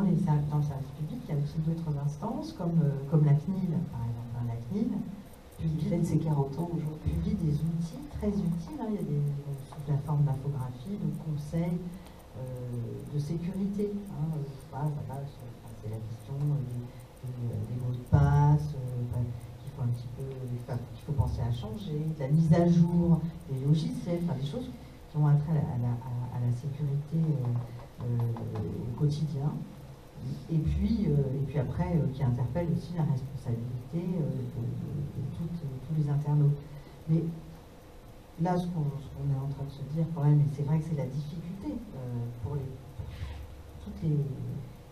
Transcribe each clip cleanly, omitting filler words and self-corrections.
dans le service public, il y a aussi d'autres instances, comme la CNIL, par exemple. La CNIL fête ses 40 ans aujourd'hui. Publie des outils très utiles. Il y a sous la forme d'infographie, de conseils, de sécurité. C'est la question des mots de passe, qu'il faut penser à changer, de la mise à jour des logiciels, des choses qui ont trait à la sécurité au quotidien. Et puis après, qui interpelle aussi la responsabilité de tous les internautes. Mais là, ce qu'on est en train de se dire quand même, et c'est vrai que c'est la difficulté pour toutes les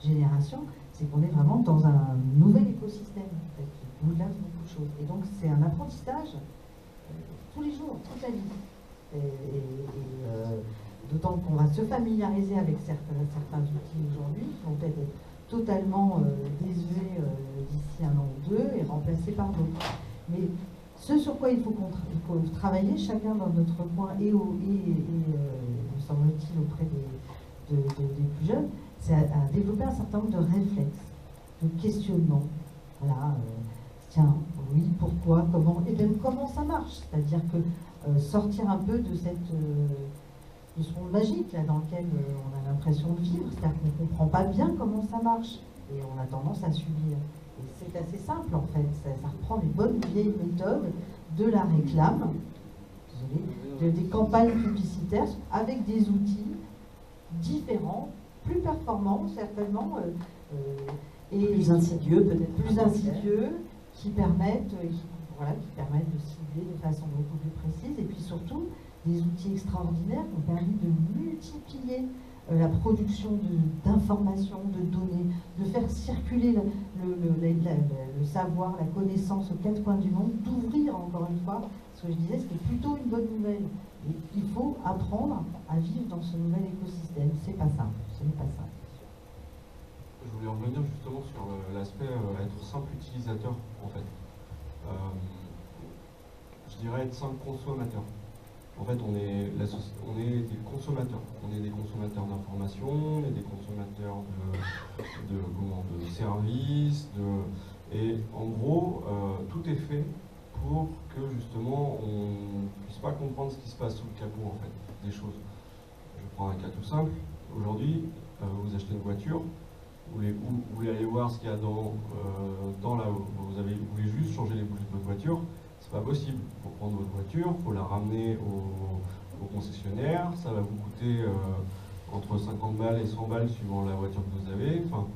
générations, c'est qu'on est vraiment dans un nouvel écosystème en fait, qui bouleverse beaucoup de choses. Et donc c'est un apprentissage tous les jours, toute la vie. D'autant qu'on va se familiariser avec certains outils aujourd'hui qui vont peut-être être totalement désuets d'ici un an ou deux et remplacés par d'autres. Mais ce sur quoi il faut travailler, chacun dans notre coin et me semble-t-il auprès des plus jeunes, c'est à développer un certain nombre de réflexes, de questionnements. Voilà, tiens, oui, pourquoi, comment, et même comment ça marche. C'est-à-dire que sortir un peu de ce monde magique là, dans lequel on a l'impression de vivre, c'est-à-dire qu'on ne comprend pas bien comment ça marche et on a tendance à subir. Et c'est assez simple en fait, ça reprend les bonnes vieilles méthodes de la réclame, des campagnes publicitaires avec des outils différents, plus performants certainement, et plus insidieux peut-être. Plus insidieux, qui permettent de cibler de façon beaucoup plus précise, et puis surtout des outils extraordinaires qui ont permis de multiplier la production d'informations, de données, de faire circuler le savoir, la connaissance aux quatre coins du monde, d'ouvrir encore une fois, ce que je disais, c'était plutôt une bonne nouvelle. Et il faut apprendre à vivre dans ce nouvel écosystème. C'est pas simple, ce n'est pas simple. Je voulais revenir justement sur l'aspect être simple utilisateur, en fait. Je dirais être simple consommateur. En fait, on est des consommateurs. On est des consommateurs d'informations, on est des consommateurs de services, et en gros, tout est fait pour que justement on ne puisse pas comprendre ce qui se passe sous le capot en fait, des choses. Je prends un cas tout simple. Aujourd'hui, vous achetez une voiture, vous voulez aller voir ce qu'il y a dans la. Vous voulez juste changer les bougies de votre voiture. C'est pas possible. Il faut prendre votre voiture, il faut la ramener au concessionnaire, ça va vous coûter entre 50 balles et 100 balles suivant la voiture que vous avez. Enfin,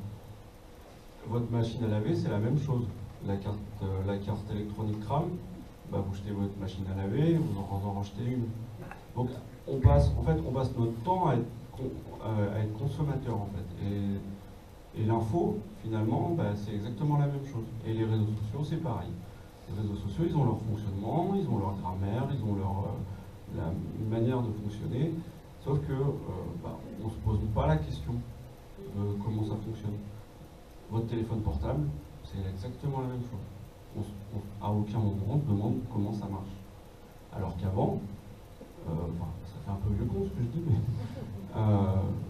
votre machine à laver, c'est la même chose. La carte électronique crame, bah, vous jetez votre machine à laver, vous en rachetez une. Donc on passe notre temps à être consommateur en fait. Et l'info, finalement, bah, c'est exactement la même chose. Et les réseaux sociaux, c'est pareil. Les réseaux sociaux, ils ont leur fonctionnement, ils ont leur grammaire, ils ont la manière de fonctionner, sauf que on ne se pose pas la question de comment ça fonctionne. Votre téléphone portable, c'est exactement la même chose. À aucun moment on se demande comment ça marche. Alors qu'avant, ça fait un peu vieux con ce que je dis, mais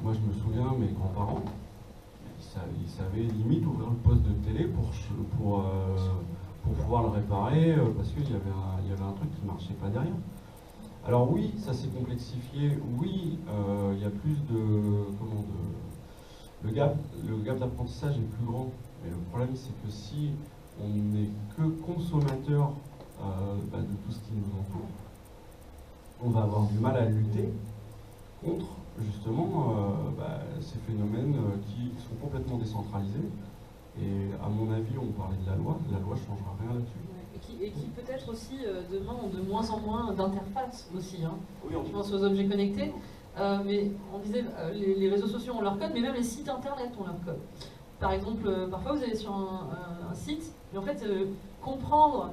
moi je me souviens, mes grands-parents, ils savaient limite ouvrir le poste de télé pour pouvoir le réparer parce qu'il y avait un truc qui ne marchait pas derrière. Alors oui, ça s'est complexifié, oui, il y a plus le gap d'apprentissage est plus grand, mais le problème c'est que si on n'est que consommateur de tout ce qui nous entoure, on va avoir du mal à lutter contre justement ces phénomènes qui sont complètement décentralisés. Et à mon avis, on parlait de la loi ne changera rien là-dessus. Et qui peut-être aussi, demain, ont de moins en moins d'interfaces aussi. Hein. Oui, je pense aux objets connectés. Mais on disait, les réseaux sociaux ont leur code, mais même les sites internet ont leur code. Par exemple, parfois vous allez sur un site, et en fait, comprendre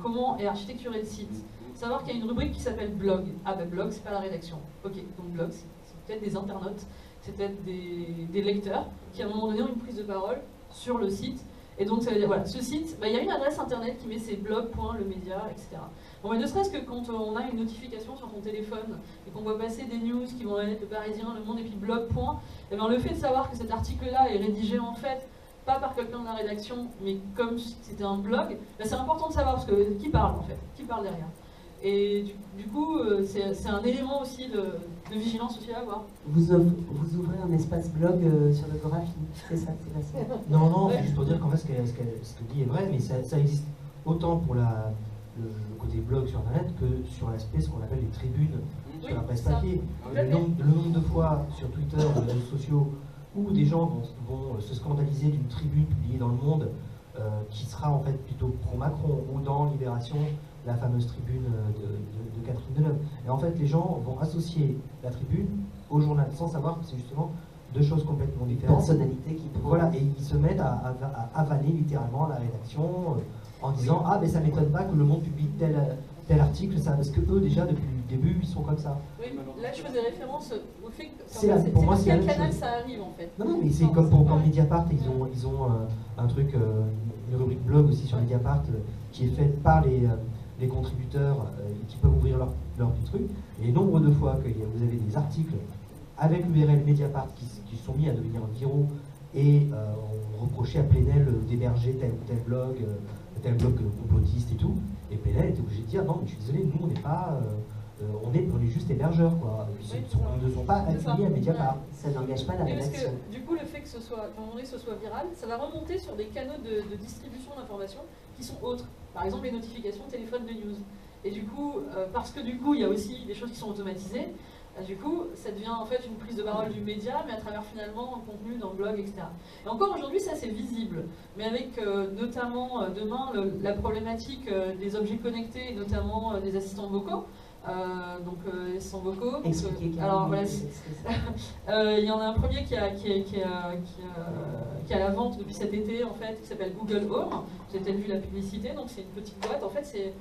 comment est architecturé le site, savoir qu'il y a une rubrique qui s'appelle blog. Ah ben blog, c'est pas la rédaction. Ok, donc blog, c'est peut-être des internautes, c'est peut-être des lecteurs qui à un moment donné ont une prise de parole sur le site Et donc ça veut dire, voilà, ce site, il y a une adresse internet qui met ses blog.lemedia, etc. Bon, mais ne serait-ce que quand on a une notification sur ton téléphone et qu'on voit passer des news qui vont être le Parisien, le Monde et puis blog. Et bien le fait de savoir que cet article-là est rédigé en fait pas par quelqu'un de la rédaction, mais comme si c'était un blog, c'est important de savoir parce que qui parle en fait, qui parle derrière. Et du coup, c'est un élément aussi de vigilance aussi à avoir. Vous ouvrez un espace blog sur le graphique, c'est ça, Sébastien? Non, c'est juste pour dire qu'en fait, ce que dit est vrai, mais ça existe autant pour le côté blog sur Internet que sur l'aspect, ce qu'on appelle les tribunes sur la presse papier. Le nombre de fois sur Twitter, sur les réseaux sociaux, où des gens vont se scandaliser d'une tribune publiée dans Le Monde qui sera en fait plutôt pro-Macron, ou dans Libération, la fameuse tribune de Catherine Deneuve. Et en fait, les gens vont associer la tribune au journal, sans savoir que c'est justement deux choses complètement différentes. Personnalité qui prend. Voilà, et ils se mettent à avaler littéralement la rédaction en disant « Ah, mais ça m'étonne pas que Le Monde publie tel article, ça, parce que eux, déjà, depuis le début, ils sont comme ça. » Oui, là, je faisais référence au fait que c'est pour moi, c'est quel canal ça arrive, en fait. Non, mais c'est comme pour Mediapart, ils ont un truc, une rubrique blog aussi sur Mediapart, qui est faite par les contributeurs qui peuvent ouvrir leur petit truc. Et nombre de fois que vous avez des articles avec l'URL Mediapart qui sont mis à devenir viraux et on reprochait à Plenel d'héberger tel ou tel blog complotiste et tout. Et Plenel était obligé de dire non, mais je suis désolé, nous on n'est pas. On est juste hébergeurs, quoi. Ils ne sont pas affiliés à Mediapart. Ça n'engage pas la rédaction. Parce que du coup, le fait que ce soit viral, ça va remonter sur des canaux de distribution d'informations qui sont autres. Par exemple, les notifications téléphone de news. Et du coup, parce que du coup, il y a aussi des choses qui sont automatisées, du coup, ça devient en fait une prise de parole du média, mais à travers finalement un contenu dans le blog, etc. Et encore aujourd'hui, ça c'est visible. Mais avec notamment demain la problématique des objets connectés, et notamment des assistants vocaux. Les assistants vocaux. Alors voilà, il y en a un premier qui est à la vente depuis cet été en fait, qui s'appelle Google Home. Vous avez peut-être vu la publicité, donc c'est une petite boîte. En fait, c'est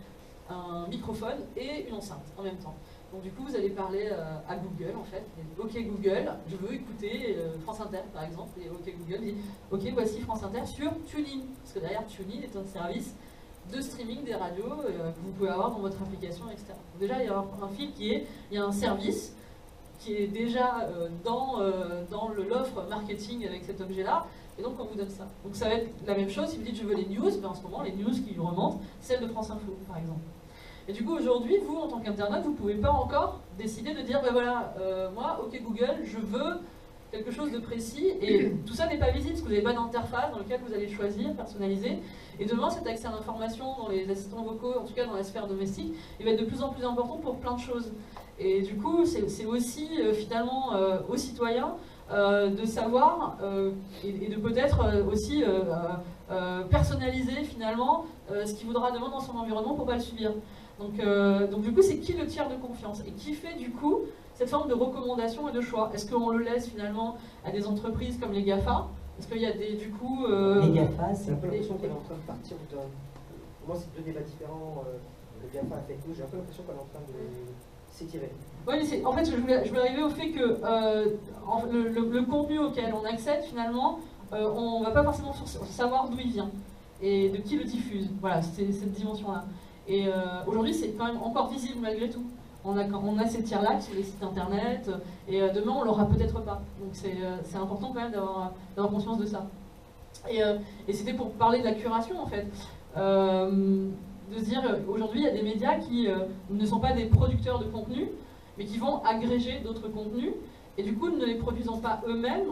un microphone et une enceinte en même temps. Donc du coup, vous allez parler à Google en fait. Ok Google, je veux écouter France Inter par exemple. Et ok Google dit ok voici France Inter sur TuneIn, parce que derrière TuneIn est un service de streaming des radios que vous pouvez avoir dans votre application, etc. Donc déjà, il y a un fil il y a un service qui est déjà dans l'offre marketing avec cet objet-là, et donc on vous donne ça. Donc ça va être la même chose si vous dites je veux les news, mais en ce moment les news qui remontent, celles de France Info par exemple. Et du coup aujourd'hui, vous en tant qu'internaute, vous ne pouvez pas encore décider de dire ben voilà, moi, ok Google, je veux quelque chose de précis, et tout ça n'est pas visible parce que vous n'avez pas d'interface dans laquelle vous allez choisir, personnaliser. Et demain, cet accès à l'information dans les assistants vocaux, en tout cas dans la sphère domestique, il va être de plus en plus important pour plein de choses. Et du coup, c'est aussi finalement aux citoyens de savoir et de peut-être aussi personnaliser finalement ce qu'il voudra demain dans son environnement pour ne pas le subir. Donc du coup, c'est qui le tiers de confiance et qui fait du coup cette forme de recommandation et de choix? Est-ce qu'on le laisse finalement à des entreprises comme les GAFA? Est-ce qu'il y a du coup... Les GAFA, c'est un peu l'impression qu'on est en train de partir. Pour moi, c'est deux débats différents. Le GAFA avec nous, j'ai un peu l'impression qu'on est en train de s'étirer. Oui, mais en fait, je voulais arriver au fait que le contenu auquel on accède, finalement, on ne va pas forcément savoir d'où il vient et de qui le diffuse. Voilà, c'est cette dimension-là. Et aujourd'hui, c'est quand même encore visible malgré tout. On a ces tiers-là sur les sites internet, et demain on l'aura peut-être pas. Donc c'est important quand même d'avoir conscience de ça. Et c'était pour parler de la curation en fait. De se dire, aujourd'hui il y a des médias qui ne sont pas des producteurs de contenu, mais qui vont agréger d'autres contenus, et du coup ne les produisant pas eux-mêmes,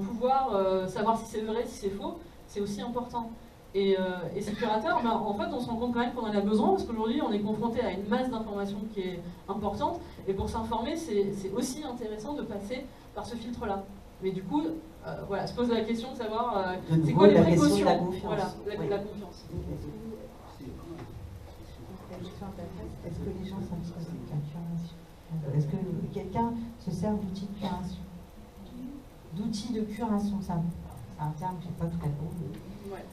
pouvoir savoir si c'est vrai, si c'est faux, c'est aussi important. Et ces curateurs, en fait, on se rend compte quand même qu'on en a besoin, parce qu'aujourd'hui, on est confronté à une masse d'informations qui est importante, et pour s'informer, c'est aussi intéressant de passer par ce filtre-là. Mais du coup, voilà, se pose la question de savoir c'est quoi les précautions. La confiance. Voilà, la confiance. Est-ce que les gens s'intéressent à la curation? Est-ce que quelqu'un se sert d'outils de curation? D'outils de curation, c'est un terme que je n'ai pas tout compris. Ouais.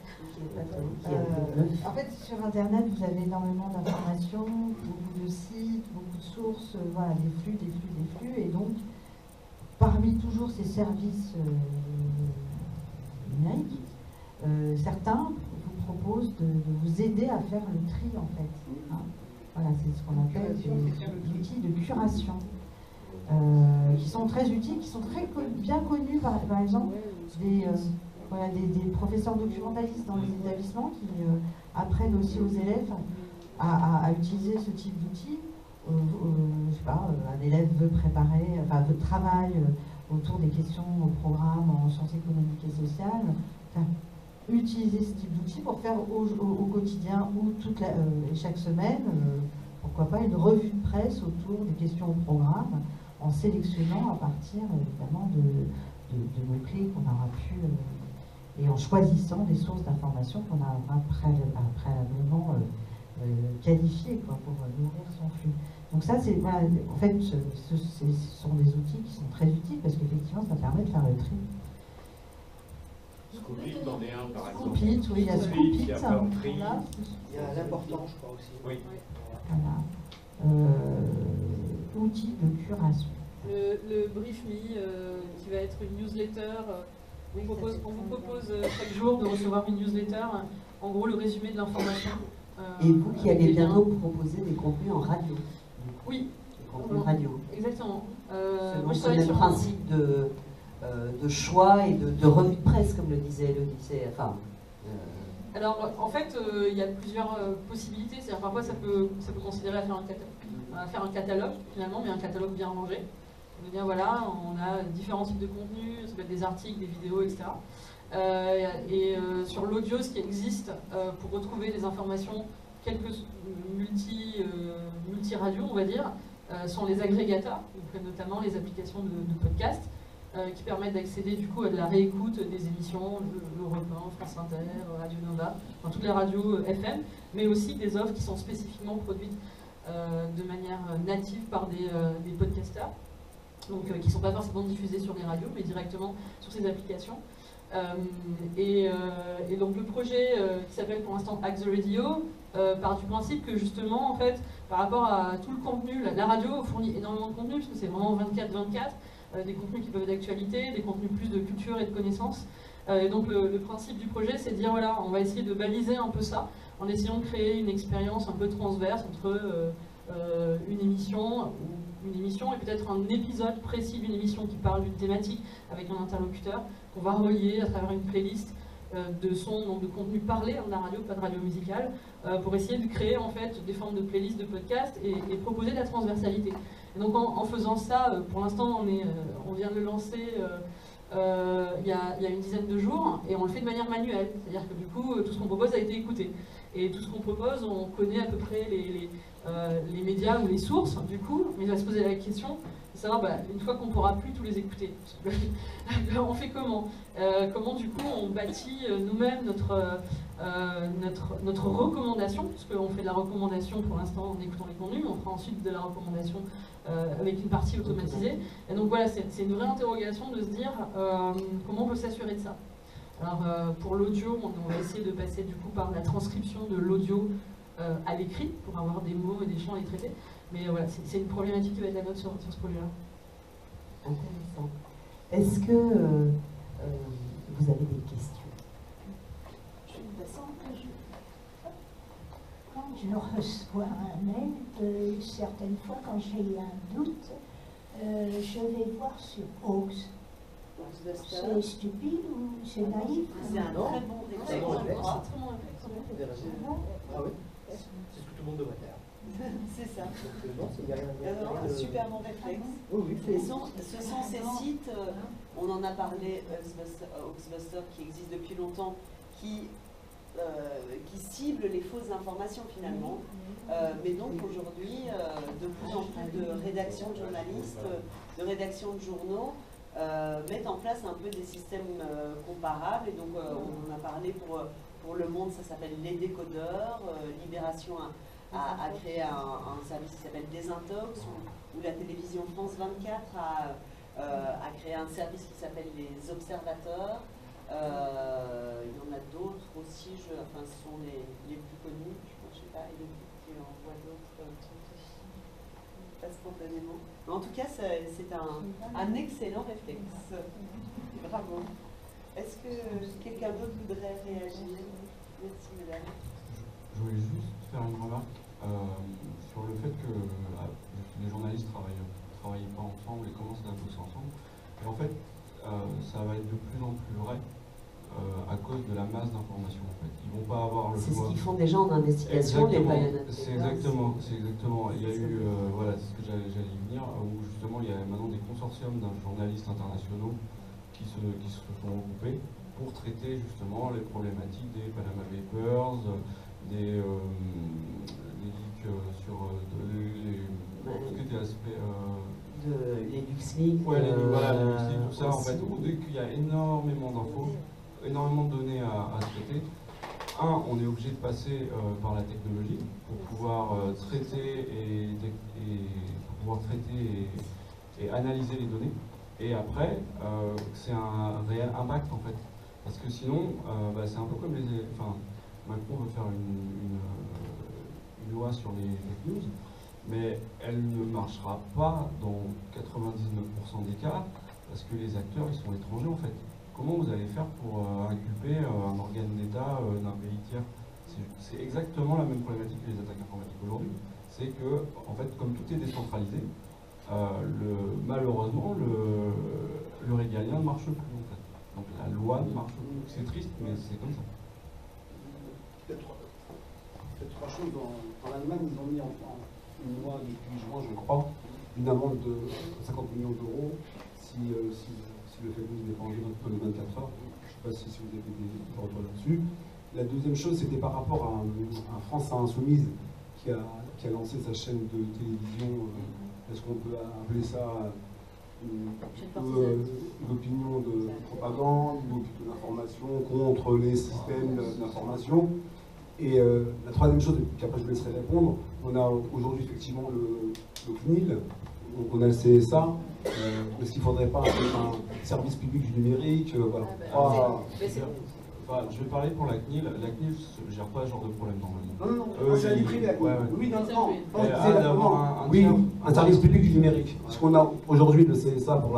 En fait, sur Internet, vous avez énormément d'informations, beaucoup de sites, beaucoup de sources, voilà, des flux, et donc, parmi toujours ces services numériques, certains vous proposent de vous aider à faire le tri en fait. Hein. Voilà, c'est ce qu'on appelle des outils de curation. Qui sont très utiles, qui sont très bien connus, par exemple, des professeurs documentalistes dans les établissements qui apprennent aussi aux élèves à utiliser ce type d'outils. Je sais pas, un élève veut travaille autour des questions au programme en sciences économiques et sociales. Enfin, utiliser ce type d'outils pour faire au quotidien ou chaque semaine, pourquoi pas, une revue de presse autour des questions au programme, en sélectionnant à partir évidemment de mots-clés qu'on aura pu, et en choisissant des sources d'informations qu'on aura préalablement qualifiées pour nourrir son flux. Donc ça, c'est, voilà, en fait, ce sont des outils qui sont très utiles parce qu'effectivement, ça permet de faire le tri. Scoopit, c'en est un par exemple. Scoopit, oui, il y a Scoopit. Il y a Il y a l'important, je crois aussi. Oui. Voilà. Outils de curation. Le Brief Me, qui va être une newsletter. On vous propose chaque jour de recevoir une newsletter. En gros, le résumé de l'information. Et vous qui allez bientôt proposer des contenus en radio. Oui. Des contenus radio. Exactement. Selon ce même principe de choix et de revue de presse, comme le disait Elodie. Enfin, alors, en fait, il y a plusieurs possibilités. C'est-à-dire, parfois, ça peut considérer à faire un catalogue, finalement, mais un catalogue bien rangé. On veut dire, voilà, on a différents types de contenus, ça peut être des articles, des vidéos, etc. Sur l'audio, ce qui existe pour retrouver des informations, quelques multi-radios, on va dire, sont les agrégateurs, donc notamment les applications de podcast, qui permettent d'accéder du coup à de la réécoute des émissions, Europe 1, France Inter, Radio Nova, enfin, toutes les radios FM, mais aussi des offres qui sont spécifiquement produites de manière native par des podcasteurs, donc qui ne sont pas forcément diffusés sur les radios, mais directement sur ces applications. Et donc le projet qui s'appelle pour l'instant Hack the Radio part du principe que justement, en fait, par rapport à tout le contenu, la radio fournit énormément de contenu, parce que c'est vraiment 24/24, des contenus qui peuvent être d'actualité, des contenus plus de culture et de connaissances. Et donc le principe du projet, c'est de dire, voilà, on va essayer de baliser un peu ça, en essayant de créer une expérience un peu transverse entre une émission et peut-être un épisode précis d'une émission qui parle d'une thématique avec un interlocuteur, qu'on va relier à travers une playlist de sons, donc de contenu parlé, de la radio, pas de radio musicale, pour essayer de créer en fait des formes de playlists, de podcasts et proposer de la transversalité. Et donc en faisant ça, pour l'instant on vient de le lancer il y a une dizaine de jours, et on le fait de manière manuelle, c'est-à-dire que du coup tout ce qu'on propose a été écouté. Et tout ce qu'on propose, on connaît à peu près les médias ou les sources, du coup, mais il va se poser la question de savoir, une fois qu'on ne pourra plus tous les écouter, on fait comment comment du coup on bâtit nous-mêmes notre recommandation, puisqu'on fait de la recommandation pour l'instant en écoutant les contenus, mais on fera ensuite de la recommandation avec une partie automatisée. Et donc voilà, c'est une vraie interrogation de se dire comment on peut s'assurer de ça. Alors pour l'audio, on va essayer de passer du coup par la transcription de l'audio à l'écrit pour avoir des mots et des champs à les traiter. Mais voilà, c'est une problématique qui va être la nôtre sur ce projet-là. Intéressant. Est-ce que vous avez des questions? Quand je reçois un mail, certaines fois quand j'ai un doute, je vais voir sur Oaks. C'est stupide ou c'est naïf? C'est un très bon réflexe. Ah oui, c'est ce que tout le monde devrait faire. C'est ça. Non, il n'y a rien Un super bon réflexe. Oui, Ce sont ces sites, on en a parlé, Oxbuster qui existe depuis longtemps, qui ciblent les fausses informations finalement. Mais donc aujourd'hui, de plus en plus de rédactions de journalistes, de rédactions de journaux, mettent en place un peu des systèmes comparables. Et donc on en a parlé pour Le Monde, ça s'appelle Les Décodeurs. Libération a créé un service qui s'appelle Désintox, ou la télévision France 24 a créé un service qui s'appelle Les Observateurs. Il y en a d'autres aussi, ce sont les plus connus. Je ne sais pas, il en voit d'autres pas spontanément. Mais en tout cas, c'est un excellent réflexe. Bravo. Est-ce que quelqu'un d'autre voudrait réagir? Merci, madame. Je voulais juste faire une remarque sur le fait que les journalistes travaillent pas ensemble et commencent à bosser ensemble. Et en fait, ça va être de plus en plus vrai à cause de la masse d'informations. En fait, ils vont pas avoir le choix. C'est ce qu'ils font déjà en investigation, les paillettes. C'est exactement. Il y a eu, voilà, c'est ce que j'allais y venir, où justement il y a maintenant des consortiums d'un journalistes internationaux qui se sont regroupés pour traiter justement les problématiques des Panama Papers, des leaks sur tout ce qui était aspect. Les LuxLeaks. Ouais, les LuxLeaks, tout ça, en fait, où dès qu'il y a énormément d'infos, énormément de données à traiter, on est obligé de passer par la technologie pour pouvoir traiter et analyser les données. Et après, c'est un réel impact en fait. Parce que sinon, c'est un peu comme Macron veut faire une loi sur les fake news, mais elle ne marchera pas dans 99% des cas, parce que les acteurs, ils sont étrangers en fait. Comment vous allez faire pour inculper un organe d'État d'un pays tiers? C'est exactement la même problématique que les attaques informatiques aujourd'hui. C'est que, en fait, comme tout est décentralisé, malheureusement, le régalien ne marche plus en fait. Donc la loi ne marche plus. C'est triste, mais c'est comme ça. Peut-être trois choses. En Allemagne, ils ont mis en une loi depuis juin, je crois, une amende de 50 millions d'euros si le fake news n'est pas enlevé dans les 24 heures. Je ne sais pas si vous avez des retours là-dessus. La deuxième chose, c'était par rapport à France Insoumise qui a lancé sa chaîne de télévision. Est-ce qu'on peut appeler ça une opinion de propagande, une opinion d'information contre les systèmes d'information? Et la troisième chose, et puis après je vous laisserai répondre, on a aujourd'hui effectivement le CNIL, on a le CSA. Est-ce qu'il ne faudrait pas un service public du numérique? Voilà. Je vais parler pour la CNIL. La CNIL ne gère pas ce genre de problème normalement. Non, c'est du privé. Oui, Oui, un service public du numérique. Parce qu'on a aujourd'hui le CSA pour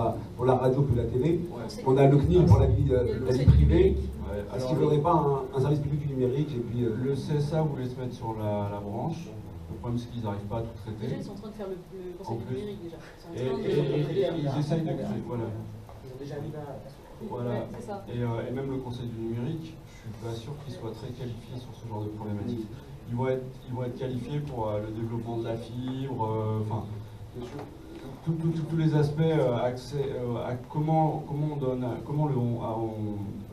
la radio et la télé, on a le CNIL pour la vie privée. Est-ce qu'il ne faudrait pas un service public du numérique et puis, le CSA voulait se mettre sur la branche. Le problème, c'est qu'ils n'arrivent pas à tout traiter. Déjà, ils sont en train de faire le conseil du numérique déjà. Ils essayent de créer. Voilà. Ils ont déjà mis là. Voilà. Et même le conseil du numérique, je suis pas sûr qu'ils soient très qualifiés sur ce genre de problématique. Ils vont être qualifiés pour le développement de la fibre, tous les aspects accès à comment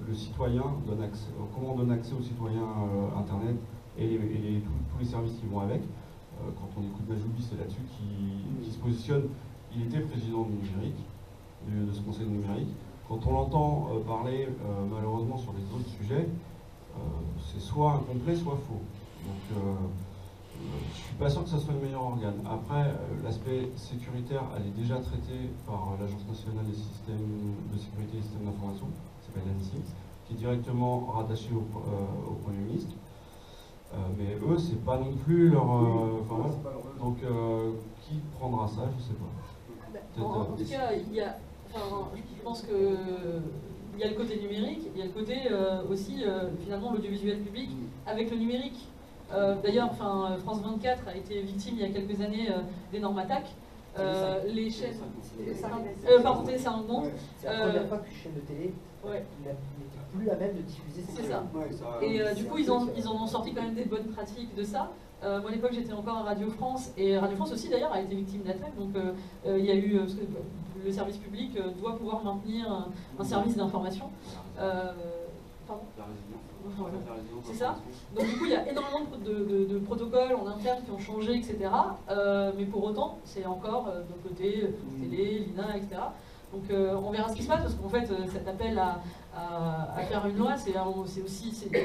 le citoyen donne accès, comment on donne accès aux citoyens Internet et tous les services qui vont avec. Quand on écoute Majoubi, c'est là-dessus qu'il se positionne. Il était président du numérique, de ce conseil numérique. Quand on l'entend parler malheureusement sur les autres sujets, c'est soit incomplet, soit faux. Donc je ne suis pas sûr que ce soit le meilleur organe. Après, l'aspect sécuritaire, elle est déjà traité par l'Agence nationale des systèmes de sécurité et des systèmes d'information, qui s'appelle l'ANSSI, qui est directement rattaché au Premier ministre. Mais eux, c'est pas non plus leur. Voilà. Donc, qui prendra ça, je sais pas. En tout cas, je pense que il y a le côté numérique, il y a le côté aussi finalement l'audiovisuel public avec le numérique. D'ailleurs, France 24 a été victime il y a quelques années d'énormes attaques. Les chaînes. Pardon, Télé Saint-Monde. C'est la première fois qu'une chaîne de télé n'était plus la même de diffuser ses séries. C'est ça. Et du coup, ils en ont sorti quand même des bonnes pratiques de ça. Moi, à l'époque, j'étais encore à Radio France, et Radio France aussi, d'ailleurs, a été victime d'attaques. Donc, il y a eu. Parce que le service public doit pouvoir maintenir un service d'information. Pardon ? C'est ça. Donc du coup, il y a énormément de protocoles en interne qui ont changé, etc. Mais pour autant, c'est encore de côté télé, l'INA, etc. Donc on verra ce qui se passe, parce qu'en fait, cet appel à faire une loi, c'est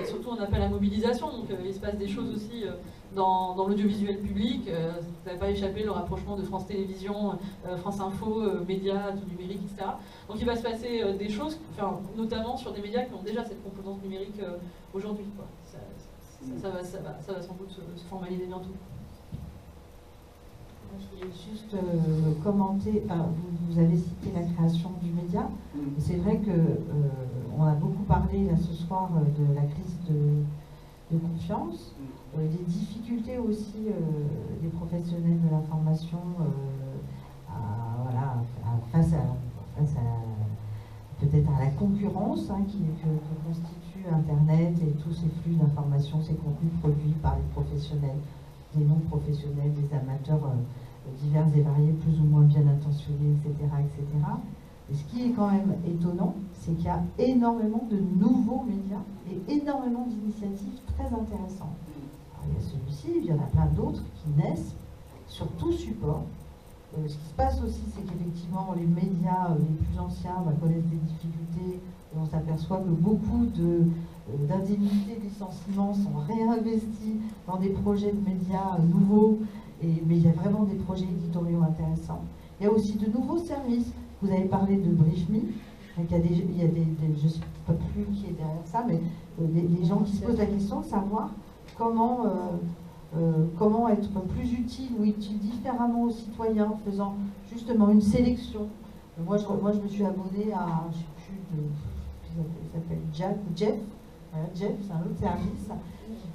surtout un appel à mobilisation. Donc il se passe des choses aussi dans l'audiovisuel public. Ça n'a pas échappé le rapprochement de France Télévisions, France Info, médias, tout numérique, etc. Donc il va se passer des choses, notamment sur des médias qui ont déjà cette composante numérique aujourd'hui. Ça va sans doute se formaliser bientôt. Je voulais juste commenter, vous avez cité la création du média. C'est vrai que on a beaucoup parlé là ce soir de la crise de confiance, des difficultés aussi des professionnels de l'information face à peut-être à la concurrence que constitue Internet et tous ces flux d'informations, ces contenus produits par les professionnels, des non-professionnels, des amateurs divers et variés, plus ou moins bien intentionnés, etc., etc. Et ce qui est quand même étonnant, c'est qu'il y a énormément de nouveaux médias et énormément d'initiatives très intéressantes. Alors, il y a celui-ci, il y en a plein d'autres qui naissent sur tout support. Ce qui se passe aussi, c'est qu'effectivement, les médias les plus anciens connaissent des difficultés et on s'aperçoit que beaucoup d'indemnités de licenciement sont réinvestis dans des projets de médias nouveaux, mais il y a vraiment des projets éditoriaux intéressants. Il y a aussi de nouveaux services. Vous avez parlé de BriefMe, il y a des je ne sais pas plus qui est derrière ça, mais des gens qui se posent la question de savoir comment être plus utile ou utile différemment aux citoyens en faisant justement une sélection. Moi, je me suis abonnée à, je ne sais plus, il s'appelle Jack ou Jeff. Voilà, Jeff, c'est un autre service.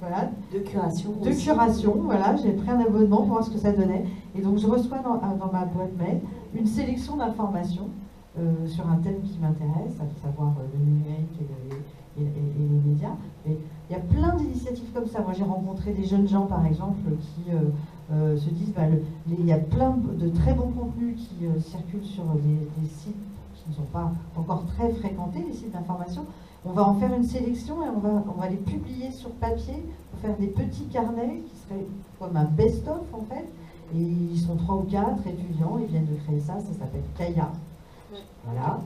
Voilà. De curation. De curation, voilà. J'ai pris un abonnement pour voir ce que ça donnait. Et donc, je reçois dans ma boîte mail une sélection d'informations sur un thème qui m'intéresse, à savoir le numérique et les médias. Et il y a plein d'initiatives comme ça. Moi, j'ai rencontré des jeunes gens, par exemple, qui se disent il y a plein de très bons contenus qui circulent sur des sites qui ne sont pas encore très fréquentés, les sites d'information. On va en faire une sélection et on va les publier sur papier pour faire des petits carnets qui seraient comme un best-of, en fait. Et ils sont 3 ou 4 étudiants, ils viennent de créer ça s'appelle Kaya. Voilà.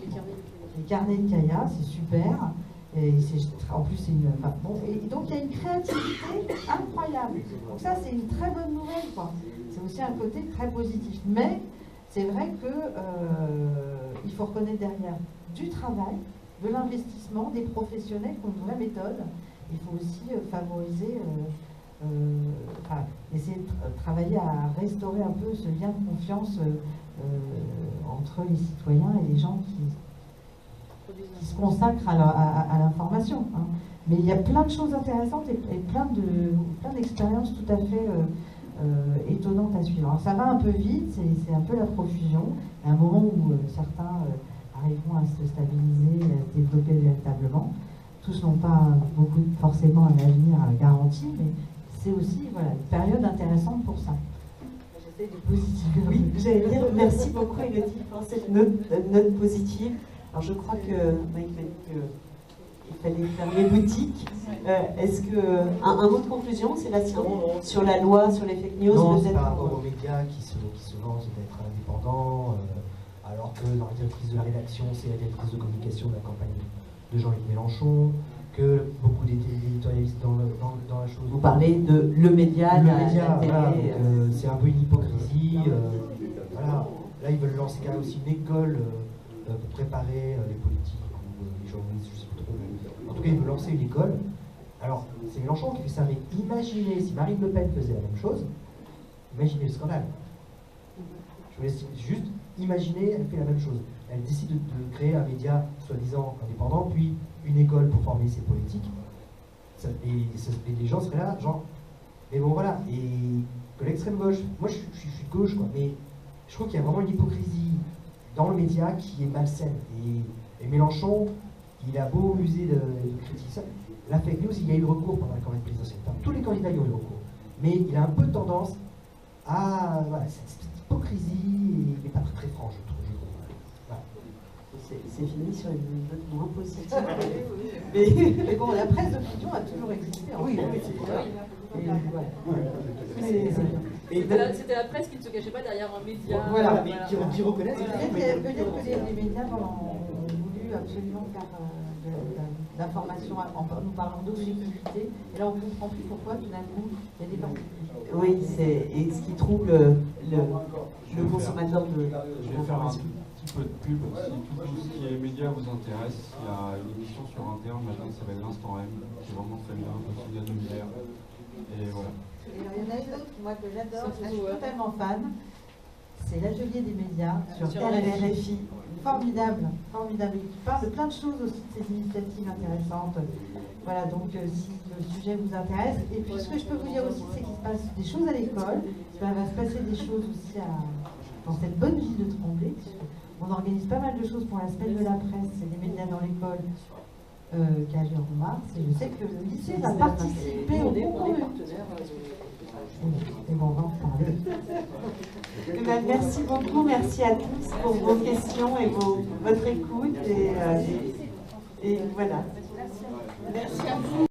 Les carnets de Kaya, c'est super. Et en plus, c'est une. Enfin, bon, et donc, il y a une créativité incroyable. Donc, ça, c'est une très bonne nouvelle, quoi. C'est aussi un côté très positif. Mais c'est vrai qu'il faut reconnaître derrière du travail, de l'investissement, des professionnels qui ont une vraie méthode. Il faut aussi favoriser, essayer de travailler à restaurer un peu ce lien de confiance entre les citoyens et les gens qui se consacrent à l'information. Hein. Mais il y a plein de choses intéressantes et plein d'expériences tout à fait étonnantes à suivre. Alors ça va un peu vite, c'est un peu la profusion. À un moment où certains arriveront à se stabiliser, à se développer véritablement. Tous n'ont pas forcément un avenir garanti, mais c'est aussi une période intéressante pour ça. J'essaie de positiver. Oui, j'allais dire merci beaucoup Elodie pour cette note positive. Alors je crois que Mike m'a dit qu'il fallait fermer boutique. Est-ce que un mot de conclusion, Sébastien, sur la loi, sur les fake news? Non, c'est par rapport aux médias qui se lancent d'être indépendants, alors que dans la directrice de la rédaction, c'est la directrice de communication de la campagne de Jean-Luc Mélenchon, que beaucoup d'éditorialistes dans la chose. Vous parlez de le média, la télé. Voilà, c'est un peu une hypocrisie. Voilà. Là, ils veulent lancer quand même aussi une école pour préparer les politiques ou les journalistes, je ne sais pas trop. En tout cas, ils veulent lancer une école. Alors, c'est Mélenchon qui fait ça, mais imaginez si Marine Le Pen faisait la même chose, imaginez le scandale. Je vous laisse juste imaginer, elle fait la même chose. Elle décide de créer un média soi-disant indépendant, puis une école pour former ses politiques. Et les gens seraient là, genre, mais bon voilà, et que l'extrême gauche, moi je suis de gauche, quoi, mais je trouve qu'il y a vraiment une hypocrisie dans le média qui est malsaine. Et Mélenchon, il a beau user de critiquer ça. La fake news, il y a eu recours pendant la campagne présidentielle. Enfin, tous les candidats y ont eu recours. Mais il a un peu tendance à cette hypocrisie, mais pas très franche, je trouve. Voilà. C'est fini sur une note moins positive. Mais bon, la presse d'opinion a toujours existé. Oui, C'était la presse qui ne se cachait pas derrière un média. Voilà, mais qui reconnaissent. Peut-être que les médias ont voulu absolument faire d'information en nous parlant d'objectivité. Et là, on ne comprend plus pourquoi, tout d'un coup, il y a des parties. Oui, et ce qui trouble le consommateur de. Je vais faire un petit peu de pub. Si tout ce qui est médias vous intéresse, il y a une émission sur Inter maintenant qui s'appelle l'Instant M, qui est vraiment très bien, quotidien univers. Et voilà. Et il y en a une autre, moi, que j'adore, je suis totalement fan. c'est l'atelier des médias sur Sur RFI. Formidable, formidable. Il parle de plein de choses aussi, de ces initiatives intéressantes. Voilà, donc si le sujet vous intéresse. Et puis ce que je peux vous dire aussi, c'est qu'il se passe des choses à l'école. Il va se passer des choses aussi dans cette bonne ville de Tremblay. On organise pas mal de choses pour la semaine de la presse et des médias dans l'école qui a lieu en mars. Et je sais que le lycée va participer au concours. Et bon, on va en parler. Eh ben, merci beaucoup, merci à tous pour vos questions et votre écoute. Et voilà. Merci à vous.